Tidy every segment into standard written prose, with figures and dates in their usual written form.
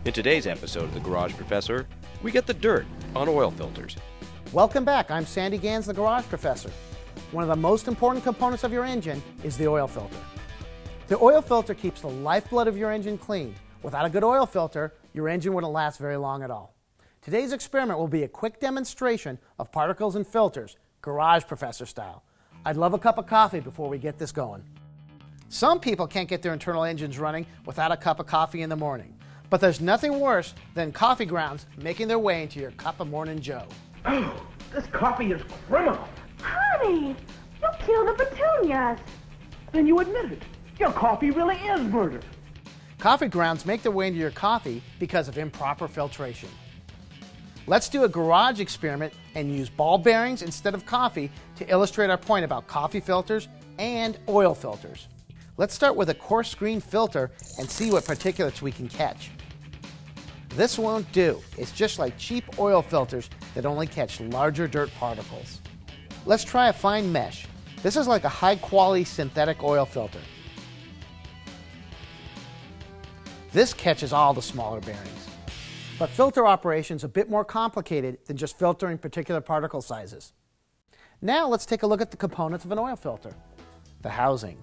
In today's episode of The Garage Professor, we get the dirt on oil filters. Welcome back. I'm Sandy Gans, the Garage Professor. One of the most important components of your engine is the oil filter. The oil filter keeps the lifeblood of your engine clean. Without a good oil filter, your engine wouldn't last very long at all. Today's experiment will be a quick demonstration of particles and filters, Garage Professor style. I'd love a cup of coffee before we get this going. Some people can't get their internal engines running without a cup of coffee in the morning. But there's nothing worse than coffee grounds making their way into your cup of Morning Joe. Oh, this coffee is criminal. Honey, you killed the petunias. Then you admit it. Your coffee really is murder. Coffee grounds make their way into your coffee because of improper filtration. Let's do a garage experiment and use ball bearings instead of coffee to illustrate our point about coffee filters and oil filters. Let's start with a coarse green filter and see what particulates we can catch. This won't do. It's just like cheap oil filters that only catch larger dirt particles. Let's try a fine mesh. This is like a high-quality synthetic oil filter. This catches all the smaller bearings. But filter operation's a bit more complicated than just filtering particular particle sizes. Now let's take a look at the components of an oil filter. The housing.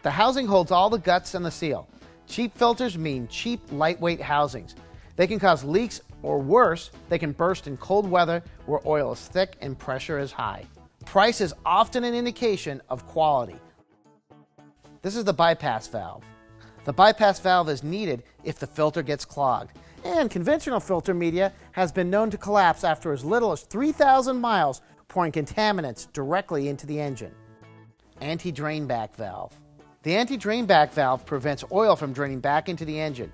The housing holds all the guts and the seal. Cheap filters mean cheap, lightweight housings. They can cause leaks, or worse, they can burst in cold weather where oil is thick and pressure is high. Price is often an indication of quality. This is the bypass valve. The bypass valve is needed if the filter gets clogged. And conventional filter media has been known to collapse after as little as 3,000 miles, pouring contaminants directly into the engine. Anti-drainback valve. The anti-drainback valve prevents oil from draining back into the engine.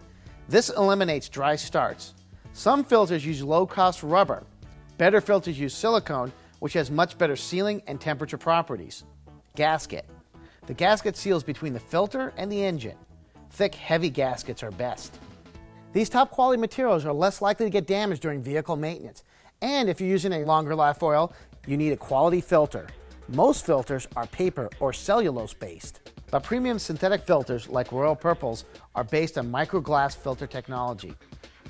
This eliminates dry starts. Some filters use low-cost rubber. Better filters use silicone, which has much better sealing and temperature properties. Gasket. The gasket seals between the filter and the engine. Thick, heavy gaskets are best. These top-quality materials are less likely to get damaged during vehicle maintenance. And if you're using a longer life oil, you need a quality filter. Most filters are paper or cellulose-based. But premium synthetic filters like Royal Purple's are based on microglass filter technology.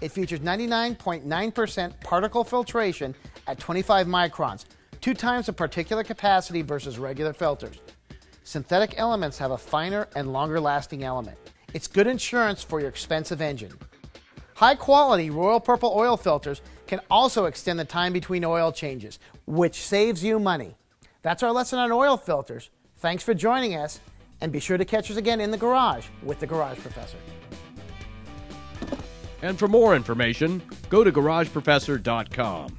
It features 99.9% particle filtration at 25 microns, 2 times the particulate capacity versus regular filters. Synthetic elements have a finer and longer lasting element. It's good insurance for your expensive engine. High quality Royal Purple oil filters can also extend the time between oil changes, which saves you money. That's our lesson on oil filters. Thanks for joining us. And be sure to catch us again in the garage with the Garage Professor. And for more information, go to garageprofessor.com.